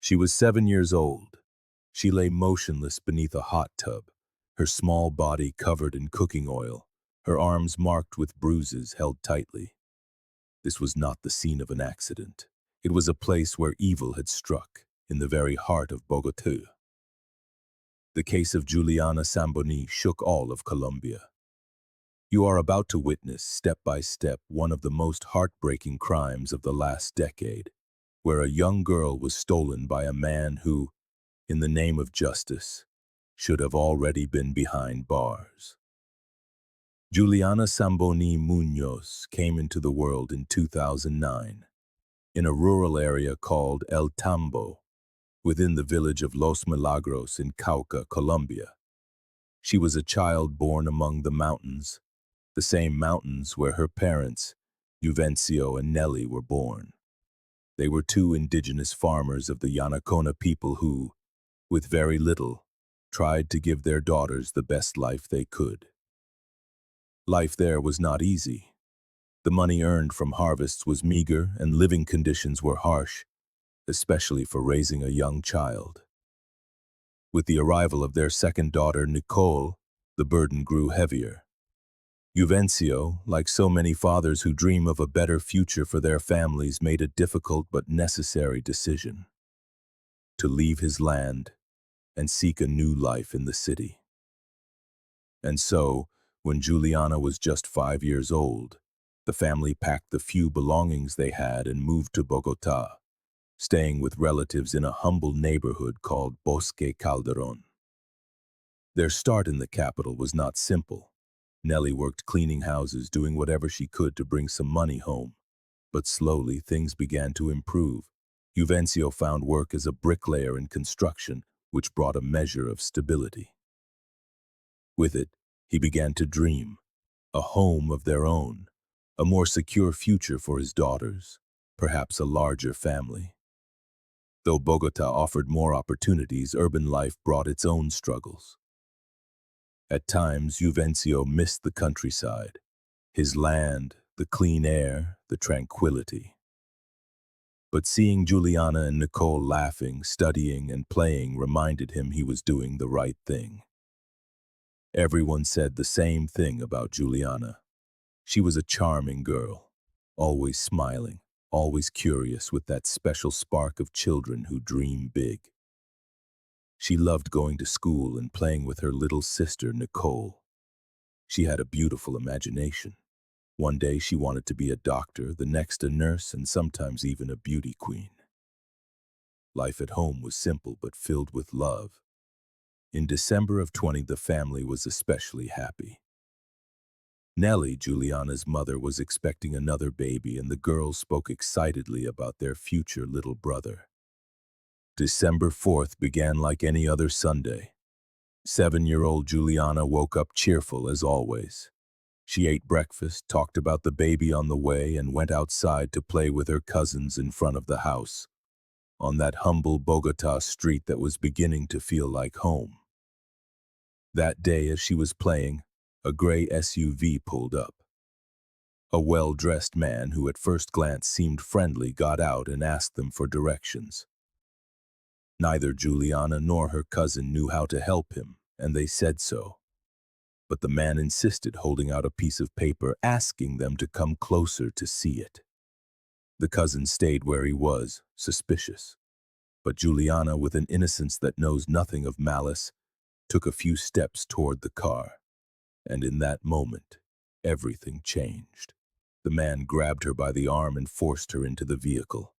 She was 7 years old. She lay motionless beneath a hot tub, her small body covered in cooking oil, her arms marked with bruises held tightly. This was not the scene of an accident. It was a place where evil had struck, in the very heart of Bogotá. The case of Juliana Samboni shook all of Colombia. You are about to witness, step by step, one of the most heartbreaking crimes of the last decade, where a young girl was stolen by a man who, in the name of justice, should have already been behind bars. Juliana Samboni Muñoz came into the world in 2009, in a rural area called El Tambo, within the village of Los Milagros in Cauca, Colombia. She was a child born among the mountains, the same mountains where her parents, Juvencio and Nelly, were born. They were two indigenous farmers of the Yanacona people who, with very little, tried to give their daughters the best life they could. Life there was not easy. The money earned from harvests was meager and living conditions were harsh, especially for raising a young child. With the arrival of their second daughter, Nicole, the burden grew heavier. Juvencio, like so many fathers who dream of a better future for their families, made a difficult but necessary decision: to leave his land and seek a new life in the city. And so, when Juliana was just 5 years old, the family packed the few belongings they had and moved to Bogotá, staying with relatives in a humble neighborhood called Bosque Calderón. Their start in the capital was not simple. Nelly worked cleaning houses, doing whatever she could to bring some money home. But slowly, things began to improve. Juvencio found work as a bricklayer in construction, which brought a measure of stability. With it, he began to dream, a home of their own, a more secure future for his daughters, perhaps a larger family. Though Bogotá offered more opportunities, urban life brought its own struggles. At times, Juvencio missed the countryside, his land, the clean air, the tranquility. But seeing Juliana and Nicole laughing, studying, and playing reminded him he was doing the right thing. Everyone said the same thing about Juliana. She was a charming girl, always smiling, always curious, with that special spark of children who dream big. She loved going to school and playing with her little sister, Nicole. She had a beautiful imagination. One day she wanted to be a doctor, the next a nurse, and sometimes even a beauty queen. Life at home was simple but filled with love. In December of 20, the family was especially happy. Nelly, Juliana's mother, was expecting another baby, and the girls spoke excitedly about their future little brother. December 4th began like any other Sunday. 7-year-old Juliana woke up cheerful as always. She ate breakfast, talked about the baby on the way, and went outside to play with her cousins in front of the house, on that humble Bogotá street that was beginning to feel like home. That day, as she was playing, a gray SUV pulled up. A well-dressed man who at first glance seemed friendly got out and asked them for directions. Neither Juliana nor her cousin knew how to help him, and they said so. But the man insisted, holding out a piece of paper, asking them to come closer to see it. The cousin stayed where he was, suspicious. But Juliana, with an innocence that knows nothing of malice, took a few steps toward the car. And in that moment, everything changed. The man grabbed her by the arm and forced her into the vehicle.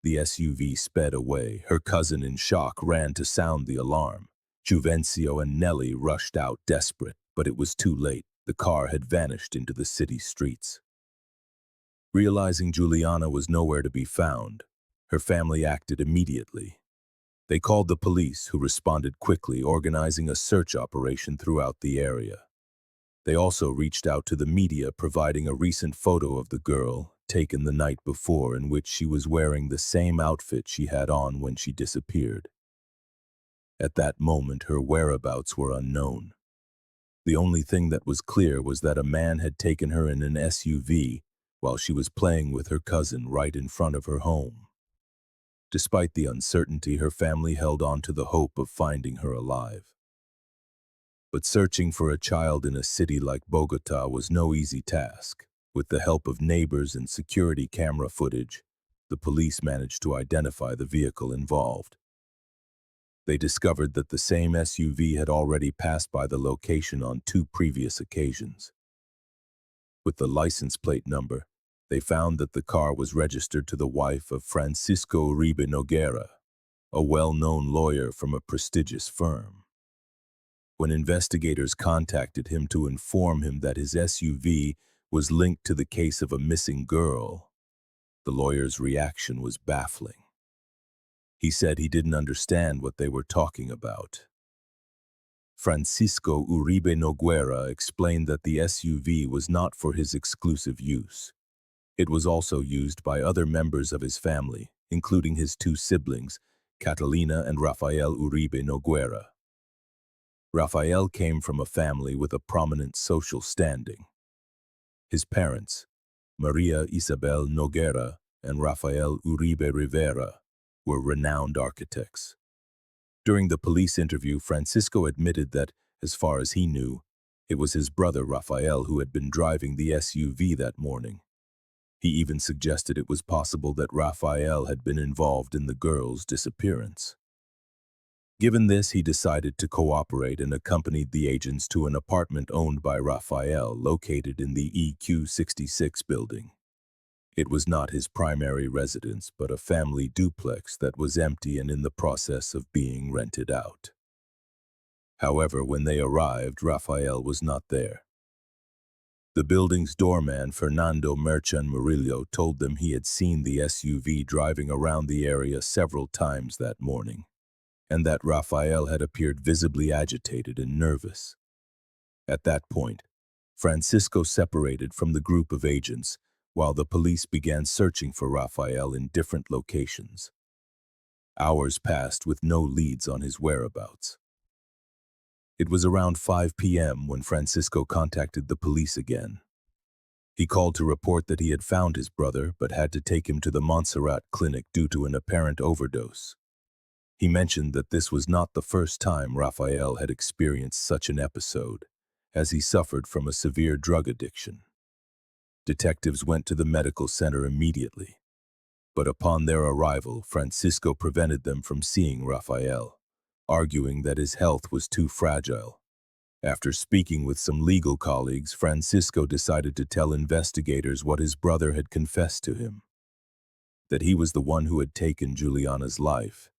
The SUV sped away. Her cousin, in shock, ran to sound the alarm. Juvencio and Nelly rushed out, desperate, but it was too late. The car had vanished into the city streets. Realizing Juliana was nowhere to be found, her family acted immediately. They called the police, who responded quickly, organizing a search operation throughout the area. They also reached out to the media, providing a recent photo of the girl, taken the night before, in which she was wearing the same outfit she had on when she disappeared. At that moment, her whereabouts were unknown. The only thing that was clear was that a man had taken her in an SUV while she was playing with her cousin right in front of her home. Despite the uncertainty, her family held on to the hope of finding her alive. But searching for a child in a city like Bogotá was no easy task. With the help of neighbors and security camera footage, the police managed to identify the vehicle involved. They discovered that the same SUV had already passed by the location on 2 previous occasions. With the license plate number, they found that the car was registered to the wife of Francisco Uribe Noguera, a well-known lawyer from a prestigious firm. When investigators contacted him to inform him that his SUV was linked to the case of a missing girl, the lawyer's reaction was baffling. He said he didn't understand what they were talking about. Francisco Uribe Noguera explained that the SUV was not for his exclusive use. It was also used by other members of his family, including his 2 siblings, Catalina and Rafael Uribe Noguera. Rafael came from a family with a prominent social standing. His parents, Maria Isabel Noguera and Rafael Uribe Rivera, were renowned architects. During the police interview, Francisco admitted that, as far as he knew, it was his brother Rafael who had been driving the SUV that morning. He even suggested it was possible that Rafael had been involved in the girl's disappearance. Given this, he decided to cooperate and accompanied the agents to an apartment owned by Rafael located in the EQ66 building. It was not his primary residence, but a family duplex that was empty and in the process of being rented out. However, when they arrived, Rafael was not there. The building's doorman, Fernando Merchan Murillo, told them he had seen the SUV driving around the area several times that morning, and that Rafael had appeared visibly agitated and nervous. At that point, Francisco separated from the group of agents, while the police began searching for Rafael in different locations. Hours passed with no leads on his whereabouts. It was around 5 p.m. when Francisco contacted the police again. He called to report that he had found his brother but had to take him to the Montserrat clinic due to an apparent overdose. He mentioned that this was not the first time Rafael had experienced such an episode, as he suffered from a severe drug addiction. Detectives went to the medical center immediately, but upon their arrival, Francisco prevented them from seeing Rafael, arguing that his health was too fragile. After speaking with some legal colleagues, Francisco decided to tell investigators what his brother had confessed to him: that he was the one who had taken Juliana's life,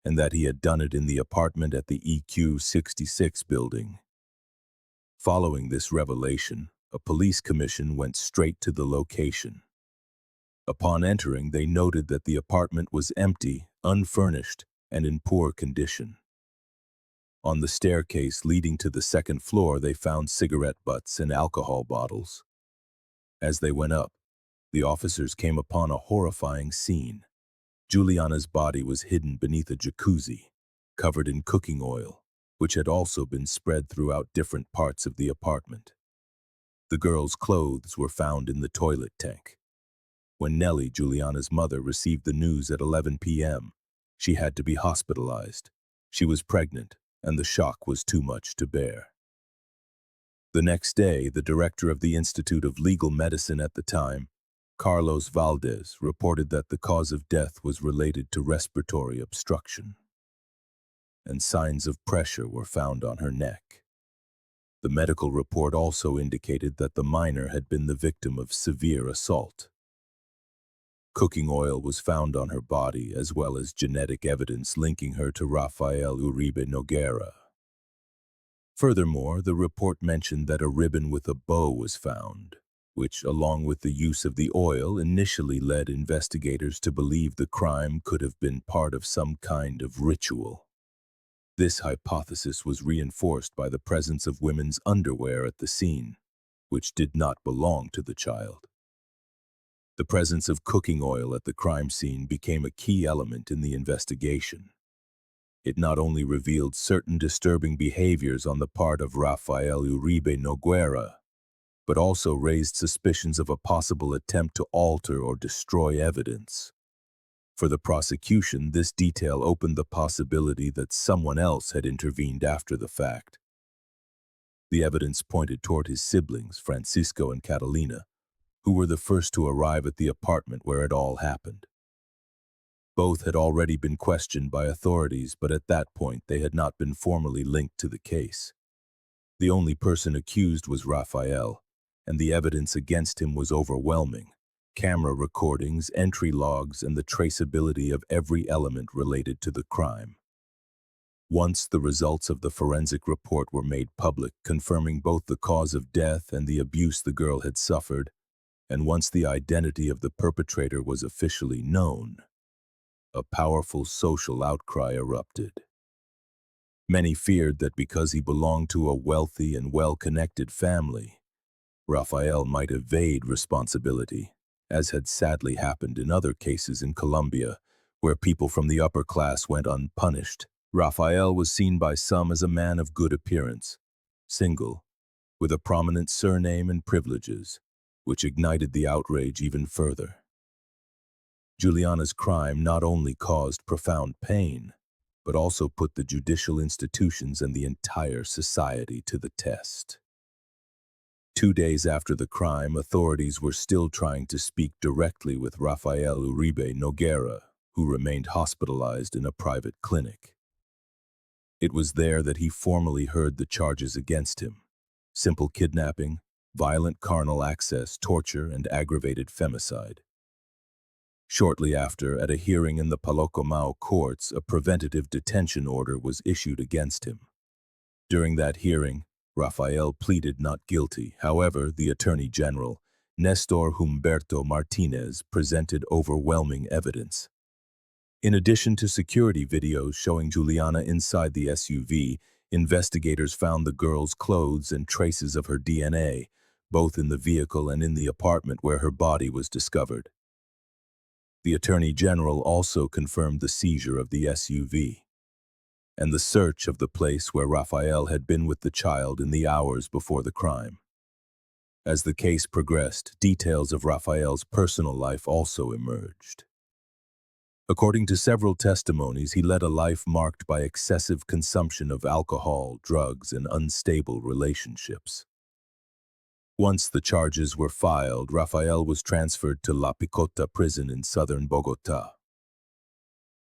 and that he had done it in the apartment at the EQ66 building. Following this revelation, a police commission went straight to the location. Upon entering, they noted that the apartment was empty, unfurnished, and in poor condition. On the staircase leading to the second floor, they found cigarette butts and alcohol bottles. As they went up, the officers came upon a horrifying scene. Juliana's body was hidden beneath a jacuzzi, covered in cooking oil, which had also been spread throughout different parts of the apartment. The girl's clothes were found in the toilet tank. When Nelly, Juliana's mother, received the news at 11 p.m., she had to be hospitalized. She was pregnant, and the shock was too much to bear. The next day, the director of the Institute of Legal Medicine at the time, Carlos Valdez, reported that the cause of death was related to respiratory obstruction, and signs of pressure were found on her neck. The medical report also indicated that the minor had been the victim of severe assault. Cooking oil was found on her body, as well as genetic evidence linking her to Rafael Uribe Noguera. Furthermore, the report mentioned that a ribbon with a bow was found, which, along with the use of the oil, initially led investigators to believe the crime could have been part of some kind of ritual. This hypothesis was reinforced by the presence of women's underwear at the scene, which did not belong to the child. The presence of cooking oil at the crime scene became a key element in the investigation. It not only revealed certain disturbing behaviors on the part of Rafael Uribe Noguera, but also raised suspicions of a possible attempt to alter or destroy evidence. For the prosecution, this detail opened the possibility that someone else had intervened after the fact. The evidence pointed toward his siblings, Francisco and Catalina, who were the first to arrive at the apartment where it all happened. Both had already been questioned by authorities, but at that point they had not been formally linked to the case. The only person accused was Rafael, and the evidence against him was overwhelming. Camera recordings, entry logs, and the traceability of every element related to the crime. Once the results of the forensic report were made public, confirming both the cause of death and the abuse the girl had suffered, and once the identity of the perpetrator was officially known, a powerful social outcry erupted. Many feared that because he belonged to a wealthy and well-connected family, Rafael might evade responsibility, as had sadly happened in other cases in Colombia, where people from the upper class went unpunished. Rafael was seen by some as a man of good appearance, single, with a prominent surname and privileges, which ignited the outrage even further. Juliana's crime not only caused profound pain, but also put the judicial institutions and the entire society to the test. 2 days after the crime, authorities were still trying to speak directly with Rafael Uribe Noguera, who remained hospitalized in a private clinic. It was there that he formally heard the charges against him: simple kidnapping, violent carnal access, torture, and aggravated femicide. Shortly after, at a hearing in the Palocomao courts, a preventative detention order was issued against him. During that hearing, Rafael pleaded not guilty. However, the Attorney General, Nestor Humberto Martinez, presented overwhelming evidence. In addition to security videos showing Juliana inside the SUV, investigators found the girl's clothes and traces of her DNA, both in the vehicle and in the apartment where her body was discovered. The Attorney General also confirmed the seizure of the SUV and the search of the place where Rafael had been with the child in the hours before the crime. As the case progressed, details of Rafael's personal life also emerged. According to several testimonies, he led a life marked by excessive consumption of alcohol, drugs, and unstable relationships. Once the charges were filed, Rafael was transferred to La Picota prison in southern Bogotá.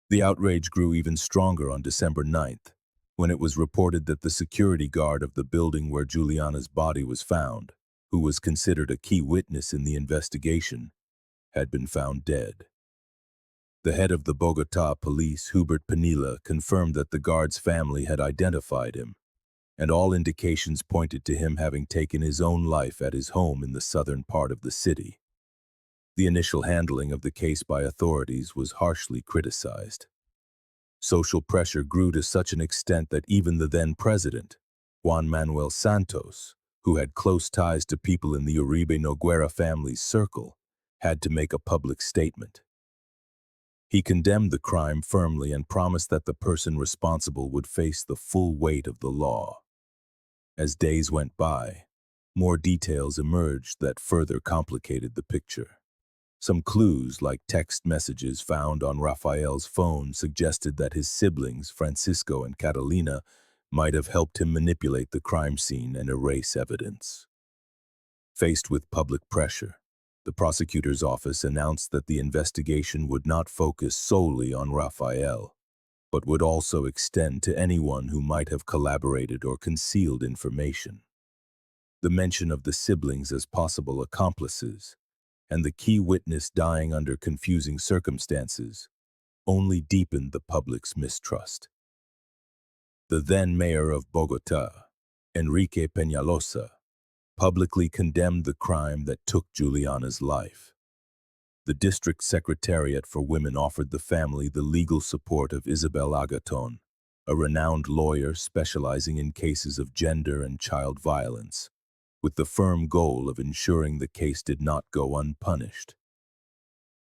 The outrage grew even stronger on December 9th, when it was reported that the security guard of the building where Juliana's body was found, who was considered a key witness in the investigation, had been found dead. The head of the Bogotá police, Hubert Penila, confirmed that the guard's family had identified him, and all indications pointed to him having taken his own life at his home in the southern part of the city. The initial handling of the case by authorities was harshly criticized. Social pressure grew to such an extent that even the then president, Juan Manuel Santos, who had close ties to people in the Uribe Noguera family's circle, had to make a public statement. He condemned the crime firmly and promised that the person responsible would face the full weight of the law. As days went by, more details emerged that further complicated the picture. Some clues, like text messages found on Rafael's phone, suggested that his siblings, Francisco and Catalina, might have helped him manipulate the crime scene and erase evidence. Faced with public pressure, the prosecutor's office announced that the investigation would not focus solely on Rafael, but would also extend to anyone who might have collaborated or concealed information. The mention of the siblings as possible accomplices, and the key witness dying under confusing circumstances, only deepened the public's mistrust. The then mayor of Bogotá, Enrique Peñalosa, publicly condemned the crime that took Juliana's life. The district secretariat for women offered the family the legal support of Isabel Agaton, a renowned lawyer specializing in cases of gender and child violence, with the firm goal of ensuring the case did not go unpunished.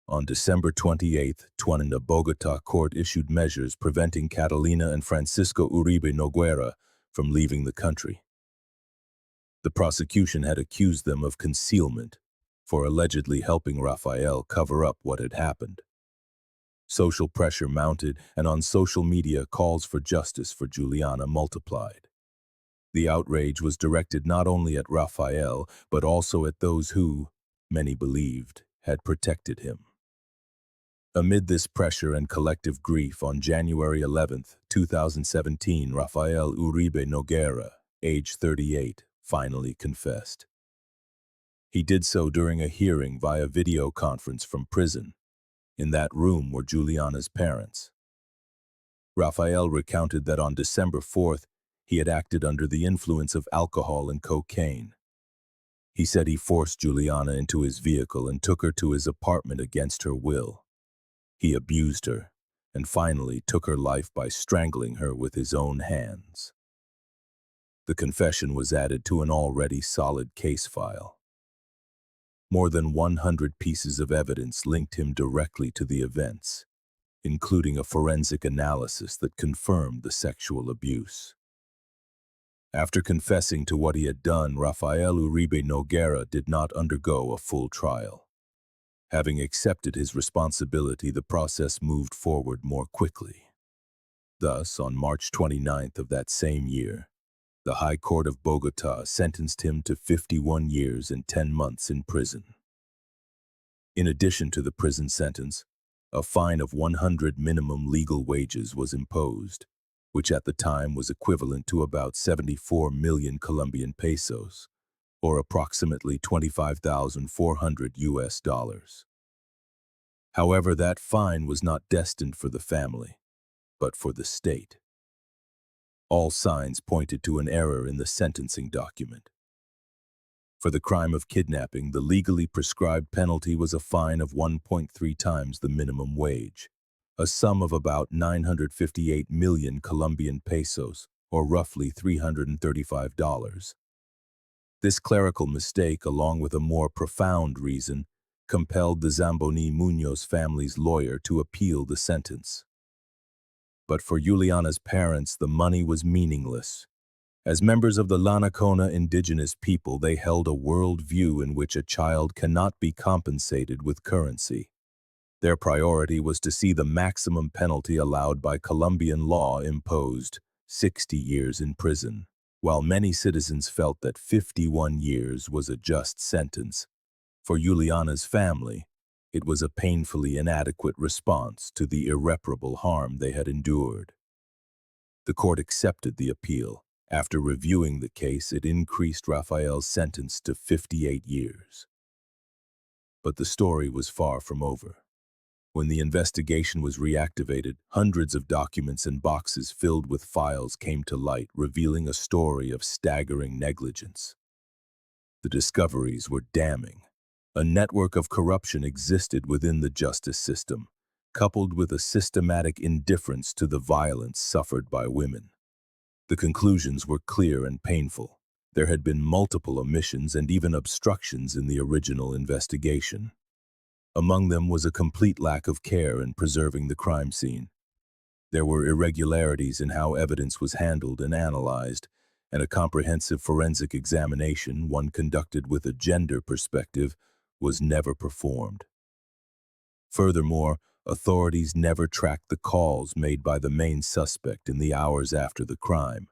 On December 28th, the Bogotá court issued measures preventing Catalina and Francisco Uribe Noguera from leaving the country. The prosecution had accused them of concealment for allegedly helping Rafael cover up what had happened. Social pressure mounted, and on social media calls for justice for Juliana multiplied. The outrage was directed not only at Rafael, but also at those who, many believed, had protected him. Amid this pressure and collective grief, on January 11, 2017, Rafael Uribe Noguera, age 38, finally confessed. He did so during a hearing via video conference from prison. In that room were Juliana's parents. Rafael recounted that on December 4th, he had acted under the influence of alcohol and cocaine. He said he forced Juliana into his vehicle and took her to his apartment against her will. He abused her, and finally took her life by strangling her with his own hands. The confession was added to an already solid case file. More than 100 pieces of evidence linked him directly to the events, including a forensic analysis that confirmed the sexual abuse. After confessing to what he had done, Rafael Uribe Noguera did not undergo a full trial. Having accepted his responsibility, the process moved forward more quickly. Thus, on March 29th of that same year, the High Court of Bogotá sentenced him to 51 years and 10 months in prison. In addition to the prison sentence, a fine of 100 minimum legal wages was imposed, which at the time was equivalent to about 74 million Colombian pesos, or approximately $25,400. However, that fine was not destined for the family, but for the state. All signs pointed to an error in the sentencing document. For the crime of kidnapping, the legally prescribed penalty was a fine of 1.3 times the minimum wage, a sum of about 958 million Colombian pesos, or roughly $335. This clerical mistake, along with a more profound reason, compelled the Samboni Munoz family's lawyer to appeal the sentence. But for Juliana's parents, the money was meaningless. As members of the Yanacona indigenous people, they held a world view in which a child cannot be compensated with currency. Their priority was to see the maximum penalty allowed by Colombian law imposed, 60 years in prison. While many citizens felt that 51 years was a just sentence, for Juliana's family, it was a painfully inadequate response to the irreparable harm they had endured. The court accepted the appeal. After reviewing the case, it increased Rafael's sentence to 58 years. But the story was far from over. When the investigation was reactivated, hundreds of documents and boxes filled with files came to light, revealing a story of staggering negligence. The discoveries were damning. A network of corruption existed within the justice system, coupled with a systematic indifference to the violence suffered by women. The conclusions were clear and painful. There had been multiple omissions and even obstructions in the original investigation. Among them was a complete lack of care in preserving the crime scene. There were irregularities in how evidence was handled and analyzed, and a comprehensive forensic examination, one conducted with a gender perspective, was never performed. Furthermore, authorities never tracked the calls made by the main suspect in the hours after the crime.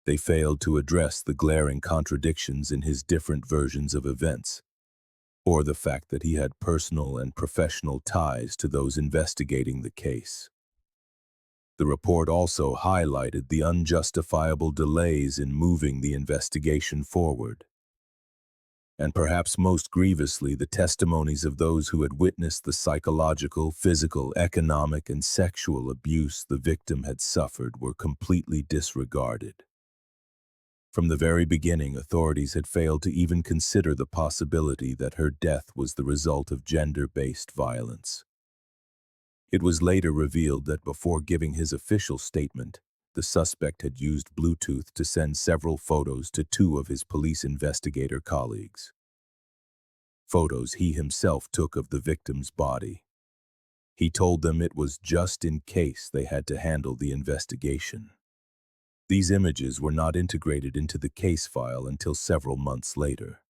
They failed to address the glaring contradictions in his different versions of events, or the fact that he had personal and professional ties to those investigating the case. The report also highlighted the unjustifiable delays in moving the investigation forward. And perhaps most grievously, the testimonies of those who had witnessed the psychological, physical, economic, and sexual abuse the victim had suffered were completely disregarded. From the very beginning, authorities had failed to even consider the possibility that her death was the result of gender-based violence. It was later revealed that before giving his official statement, the suspect had used Bluetooth to send several photos to two of his police investigator colleagues. Photos he himself took of the victim's body. He told them it was just in case they had to handle the investigation. These images were not integrated into the case file until several months later.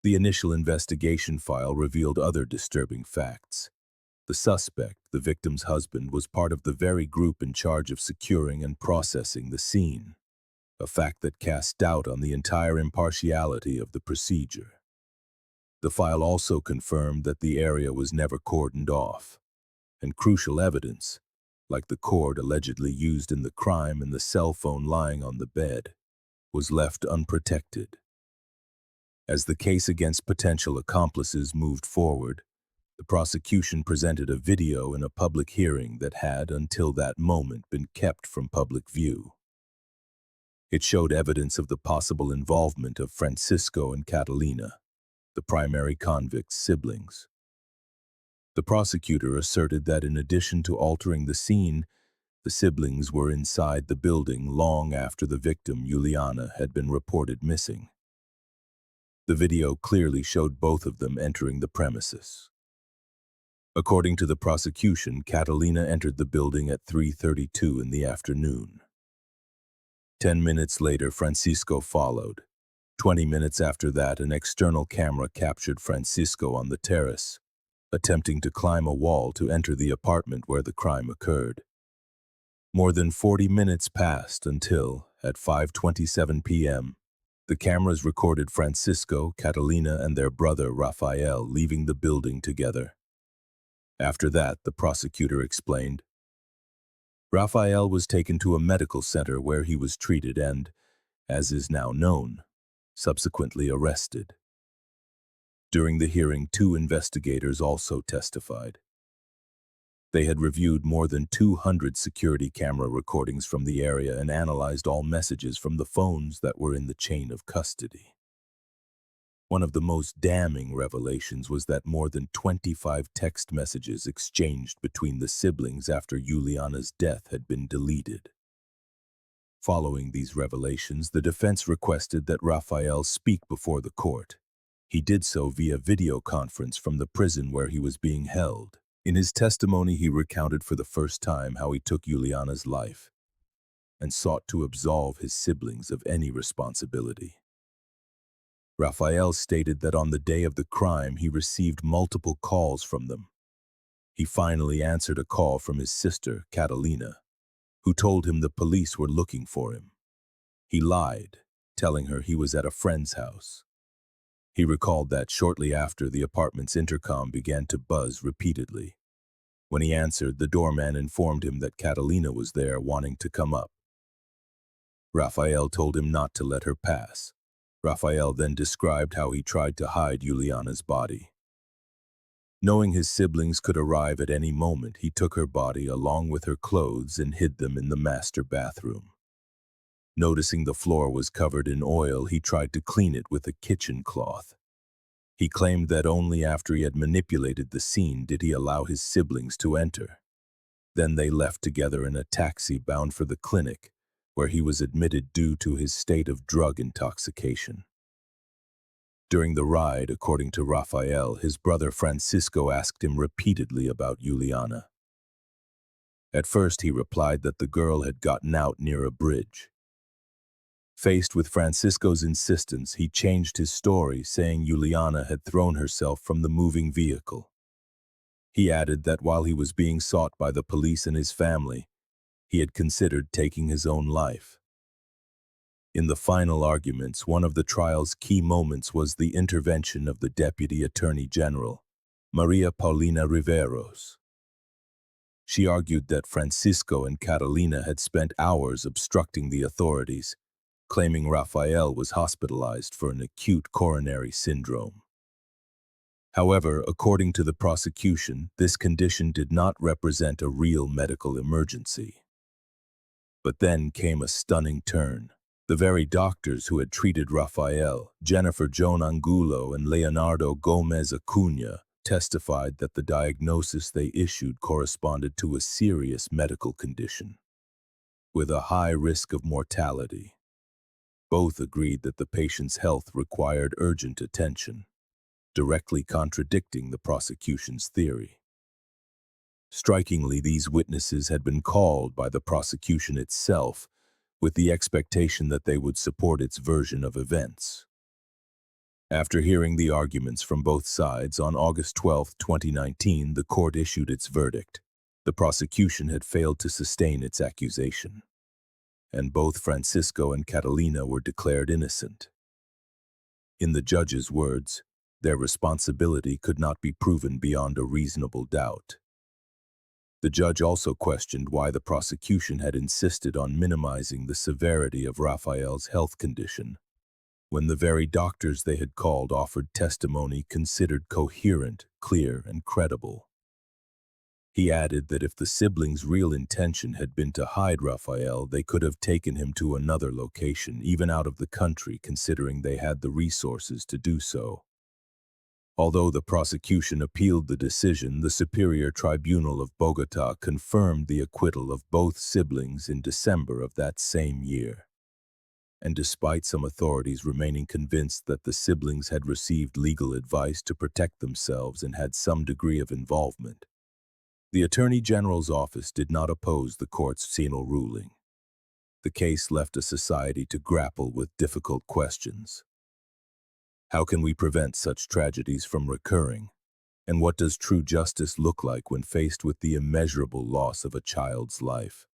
The initial investigation file revealed other disturbing facts. The suspect, the victim's husband, was part of the very group in charge of securing and processing the scene, a fact that cast doubt on the entire impartiality of the procedure. The file also confirmed that the area was never cordoned off, and crucial evidence, like the cord allegedly used in the crime and the cell phone lying on the bed, was left unprotected. As the case against potential accomplices moved forward, the prosecution presented a video in a public hearing that had, until that moment, been kept from public view. It showed evidence of the possible involvement of Francisco and Catalina, the primary convict's siblings. The prosecutor asserted that in addition to altering the scene, the siblings were inside the building long after the victim, Juliana, had been reported missing. The video clearly showed both of them entering the premises. According to the prosecution, Catalina entered the building at 3:32 in the afternoon. 10 minutes later, Francisco followed. 20 minutes after that, an external camera captured Francisco on the terrace, attempting to climb a wall to enter the apartment where the crime occurred. More than 40 minutes passed until, at 5:27 p.m., the cameras recorded Francisco, Catalina, and their brother Rafael leaving the building together. After that, the prosecutor explained, Rafael was taken to a medical center where he was treated and, as is now known, subsequently arrested. During the hearing, 2 investigators also testified. They had reviewed more than 200 security camera recordings from the area and analyzed all messages from the phones that were in the chain of custody. One of the most damning revelations was that more than 25 text messages exchanged between the siblings after Juliana's death had been deleted. Following these revelations, the defense requested that Rafael speak before the court. He did so via video conference from the prison where he was being held. In his testimony, he recounted for the first time how he took Juliana's life and sought to absolve his siblings of any responsibility. Rafael stated that on the day of the crime, he received multiple calls from them. He finally answered a call from his sister, Catalina, who told him the police were looking for him. He lied, telling her he was at a friend's house. He recalled that shortly after, the apartment's intercom began to buzz repeatedly. When he answered, the doorman informed him that Catalina was there wanting to come up. Rafael told him not to let her pass. Rafael then described how he tried to hide Juliana's body. Knowing his siblings could arrive at any moment, he took her body along with her clothes and hid them in the master bathroom. Noticing the floor was covered in oil, he tried to clean it with a kitchen cloth. He claimed that only after he had manipulated the scene did he allow his siblings to enter. Then they left together in a taxi bound for the clinic, where he was admitted due to his state of drug intoxication. During the ride, according to Rafael, his brother Francisco asked him repeatedly about Juliana. At first, he replied that the girl had gotten out near a bridge. Faced with Francisco's insistence, he changed his story, saying Juliana had thrown herself from the moving vehicle. He added that while he was being sought by the police and his family, he had considered taking his own life. In the final arguments, one of the trial's key moments was the intervention of the Deputy Attorney General, Maria Paulina Riveros. She argued that Francisco and Catalina had spent hours obstructing the authorities, claiming Rafael was hospitalized for an acute coronary syndrome. However, according to the prosecution, this condition did not represent a real medical emergency. But then came a stunning turn. The very doctors who had treated Rafael, Jennifer Joan Angulo and Leonardo Gomez Acuna, testified that the diagnosis they issued corresponded to a serious medical condition, with a high risk of mortality. Both agreed that the patient's health required urgent attention, directly contradicting the prosecution's theory. Strikingly, these witnesses had been called by the prosecution itself, with the expectation that they would support its version of events. After hearing the arguments from both sides, on August 12, 2019, the court issued its verdict. The prosecution had failed to sustain its accusation, and both Francisco and Catalina were declared innocent. In the judge's words, their responsibility could not be proven beyond a reasonable doubt. The judge also questioned why the prosecution had insisted on minimizing the severity of Rafael's health condition, when the very doctors they had called offered testimony considered coherent, clear, and credible. He added that if the siblings' real intention had been to hide Rafael, they could have taken him to another location, even out of the country, considering they had the resources to do so. Although the prosecution appealed the decision, the Superior Tribunal of Bogotá confirmed the acquittal of both siblings in December of that same year. And despite some authorities remaining convinced that the siblings had received legal advice to protect themselves and had some degree of involvement, the Attorney General's office did not oppose the court's final ruling. The case left a society to grapple with difficult questions. How can we prevent such tragedies from recurring? And what does true justice look like when faced with the immeasurable loss of a child's life?